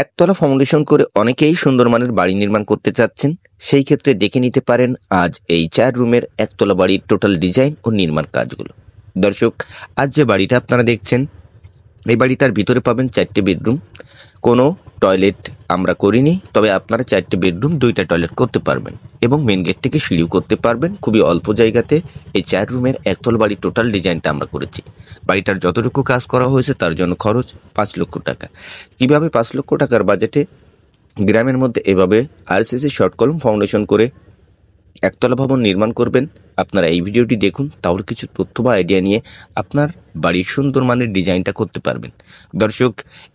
একতলা ফাউন্ডেশন করে অনেকেই সুন্দর মানের বাড়ি নির্মাণ করতে চাচ্ছেন। সেই ক্ষেত্রে দেখে নিতে পারেন আজ এই 4 রুমের একতলা বাড়ির টোটাল ডিজাইন ও নির্মাণ কাজগুলো। দর্শক, আজ যে বাড়িটা আপনারা দেখছেন, এই বাড়িটার ভিতরে পাবেন 4টে বেডরুম। কোনো টয়লেট আমরা করিনি, তবে আপনারা 4টে বেডরুম 2টা টয়লেট করতে পারবেন এবং মেন গেট থেকে সিঁড়িও করতে পারবেন। খুবই অল্প জায়গাতে এই 4 রুমের একতলা বাড়ির টোটাল ডিজাইনটা আমরা করেছি। বাড়িটার যতটুকু কাজ করা হয়েছে তার জন্য খরচ 5 লক্ষ টাকা। কীভাবে 5 লক্ষ টাকার বাজেটে গ্রামের মধ্যে এভাবে আরসিসি শর্ট কলম ফাউন্ডেশন করে একতলা ভবন নির্মাণ করবেন, আপনারা এই ভিডিওটি দেখুন, তাহলে কিছু তথ্য বা আইডিয়া নিয়ে আপনার বাড়ির সুন্দর মানের ডিজাইনটা করতে পারবেন। দর্শক,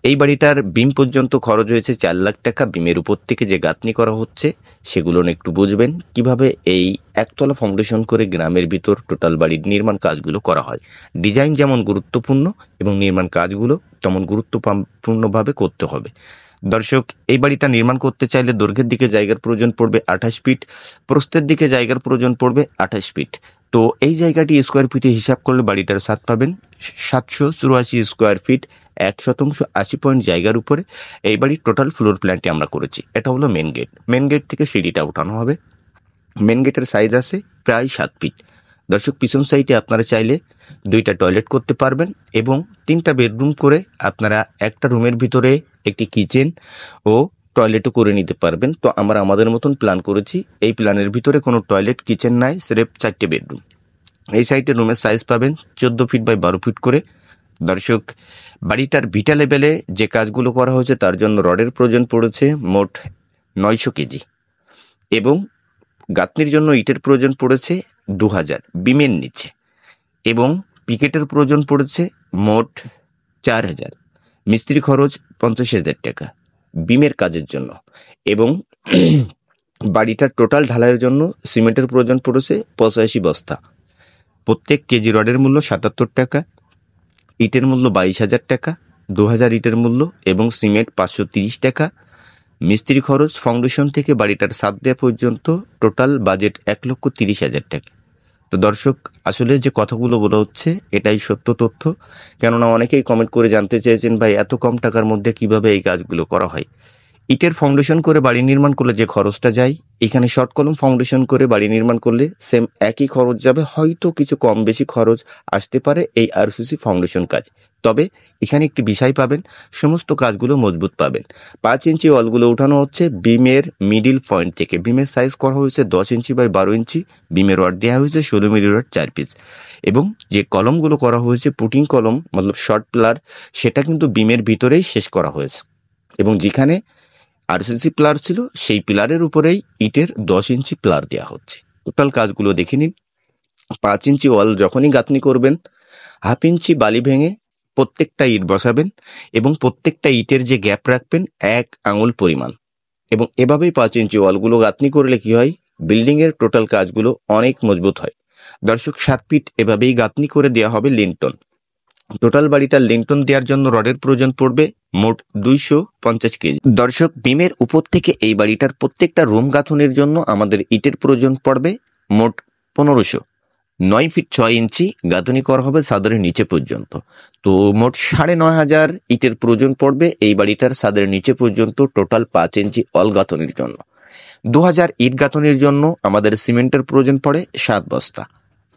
এই বাড়িটার বিম পর্যন্ত খরচ হয়েছে 4 লাখ টাকা। বিমের উপর থেকে যে গাঁথনি করা হচ্ছে সেগুলো একটু বুঝবেন, কিভাবে এই একতলা ফাউন্ডেশন করে গ্রামের ভিতর টোটাল বাড়ির নির্মাণ কাজগুলো করা হয়। ডিজাইন যেমন গুরুত্বপূর্ণ এবং নির্মাণ কাজগুলো তেমন গুরুত্বপূর্ণভাবে করতে হবে। দর্শক, এই বাড়িটা নির্মাণ করতে চাইলে দৈর্ঘ্যের দিকে জায়গার প্রয়োজন পড়বে 28 ফিট, প্রস্থের দিকে জায়গার প্রয়োজন পড়বে 28 ফিট। তো এই জায়গাটি স্কোয়ার ফিটে হিসাব করলে বাড়িটার স্বাদ পাবেন 784 স্কোয়ার ফিট, 1% 80 পয়েন্ট জায়গার উপরে এই বাড়ির টোটাল ফ্লোর প্ল্যানটি আমরা করেছি। এটা হলো মেন গেট। মেন গেট থেকে সিঁড়িটা উঠানো হবে। মেন গেটের সাইজ আছে প্রায় 7 ফিট। দর্শক, পিছন সাইডে আপনারা চাইলে 2টা টয়লেট করতে পারবেন এবং 3টা বেডরুম করে আপনারা একটা রুমের ভিতরে একটি কিচেন ও টয়লেটও করে নিতে পারবেন। তো আমরা আমাদের মতন প্ল্যান করেছি। এই প্ল্যানের ভিতরে কোনো টয়লেট কিচেন নাই, স্রেফ 4টে বেডরুম। এই সাইডে রুমের সাইজ পাবেন 14 ফিট বাই 12 ফিট করে। দর্শক, বাড়িটার ভিটা লেভেলে যে কাজগুলো করা হয়েছে তার জন্য রডের প্রয়োজন পড়েছে মোট 900 কেজি এবং গাঁথনির জন্য ইটের প্রয়োজন পড়েছে 2000 বিমের নিচে এবং পিকেটের প্রয়োজন পড়েছে মোট 4000। মিস্ত্রি খরচ 50,000 টাকা বিমের কাজের জন্য এবং বাড়িটার টোটাল ঢালাইয়ের জন্য সিমেন্টের প্রয়োজন পড়েছে 85 বস্তা। প্রত্যেক কেজি রডের মূল্য 77 টাকা, ইটের মূল্য 22,000 টাকা, 2000 ইটের মূল্য এবং সিমেন্ট 530 টাকা। মিস্ত্রি খরচ ফাউন্ডেশন থেকে বাড়িটার ছাদ দেওয়া পর্যন্ত টোটাল বাজেট 1,30,000 টাকা। তো দর্শক, আসলে যে কথাগুলো বলা হচ্ছে এটাই সত্য তথ্য, কেননা অনেকেই কমেন্ট করে জানতে চেয়েছেন, ভাই এত কম টাকার মধ্যে কিভাবে এই কাজগুলো করা হয়। ইটের ফাউন্ডেশন করে বাড়ি নির্মাণ করলে যে খরচটা যায়, এখানে শর্ট কলম ফাউন্ডেশন করে বাড়ি নির্মাণ করলে সেম একই খরচ যাবে, হয়তো কিছু কম বেশি খরচ আসতে পারে এই আরসিসি ফাউন্ডেশন কাজ। তবে এখানে একটি বিষয় পাবেন, সমস্ত কাজগুলো মজবুত পাবেন। 5 ইঞ্চি ওয়ালগুলো উঠানো হচ্ছে বিমের মিডিল পয়েন্ট থেকে। বিমের সাইজ করা হয়েছে 10 ইঞ্চি বাই 12 ইঞ্চি। বিমের রড দেওয়া হয়েছে 16 মিলি রড 4 পিস এবং যে কলমগুলো করা হয়েছে পুটিং কলম মতলব শর্ট পিলার, সেটা কিন্তু বিমের ভিতরেই শেষ করা হয়েছে এবং যেখানে আরসিসি পিলার ছিল সেই পিলারের উপরেই ইটের 10 ইঞ্চি পিলার দেওয়া হচ্ছে। টোটাল কাজগুলো দেখে নিন। 5 ইঞ্চি ওয়াল যখনই গাঁথনি করবেন, 1/2 ইঞ্চি বালি ভেঙে প্রত্যেকটা ইট বসাবেন এবং প্রত্যেকটা ইটের যে গ্যাপ রাখবেন 1 আঙুল পরিমাণ এবং এভাবেই 5 ইঞ্চি ওয়ালগুলো গাঁথনি করলে কি হয়, বিল্ডিংয়ের টোটাল কাজগুলো অনেক মজবুত হয়। দর্শক, 7 ফিট এভাবেই গাঁথনি করে দেওয়া হবে লিন্টন। টোটাল বাড়িটার লিন্টন দেওয়ার জন্য রডের প্রয়োজন পড়বে মোট 250 কেজি। দর্শক, বিমের উপর থেকে এই বাড়িটার প্রত্যেকটা রুম গাঁথনির জন্য আমাদের ইটের প্রয়োজন পড়বে মোট 1500। 9 ফিট 6 ইঞ্চি গাঁথনি করা হবে ছাদের নিচে পর্যন্ত। তো মোট 9,500 ইটের প্রয়োজন পড়বে এই বাড়িটার ছাদের নিচে পর্যন্ত টোটাল 5 ইঞ্চি অল গাঁথনির জন্য। 2000 ইট গাঁথনির জন্য আমাদের সিমেন্টের প্রয়োজন পড়ে 7 বস্তা।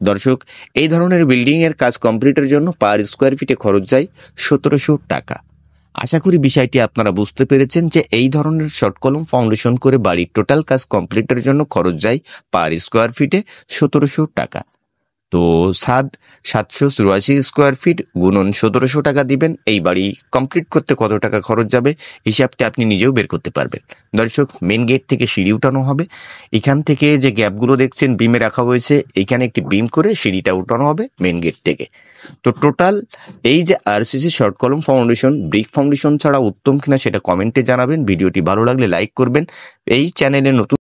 দর্শক, এই ধরনের বিল্ডিংয়ের কাজ কমপ্লিটের জন্য পার স্কোয়ার ফিটে খরচ যায় 1700 টাকা। আশা করি বিষয়টি আপনারা বুঝতে পেরেছেন যে এই ধরনের শর্ট কলম ফাউন্ডেশন করে বাড়ির টোটাল কাজ কমপ্লিটের জন্য খরচ যায় পার স্কোয়ার ফিটে 1700 টাকা। তো 784 স্কোয়ার ফিট গুণন 1700 টাকা দিবেন, এই বাড়ি কমপ্লিট করতে কত টাকা খরচ যাবে হিসাবটা আপনি নিজেও বের করতে পারবেন। দর্শক, মেন গেট থেকে সিঁড়ি উঠানো হবে। এখান থেকে যে গ্যাপগুলো দেখছেন বিমে রাখা হয়েছে, এখানে একটি বিম করে সিঁড়িটা উঠানো হবে মেন গেট থেকে। তো টোটাল এই যে আরসিসি শর্ট কলম ফাউন্ডেশন ব্রিক ফাউন্ডেশন ছাড়া উত্তম কিনা সেটা কমেন্টে জানাবেন। ভিডিওটি ভালো লাগলে লাইক করবেন। এই চ্যানেলে নতুন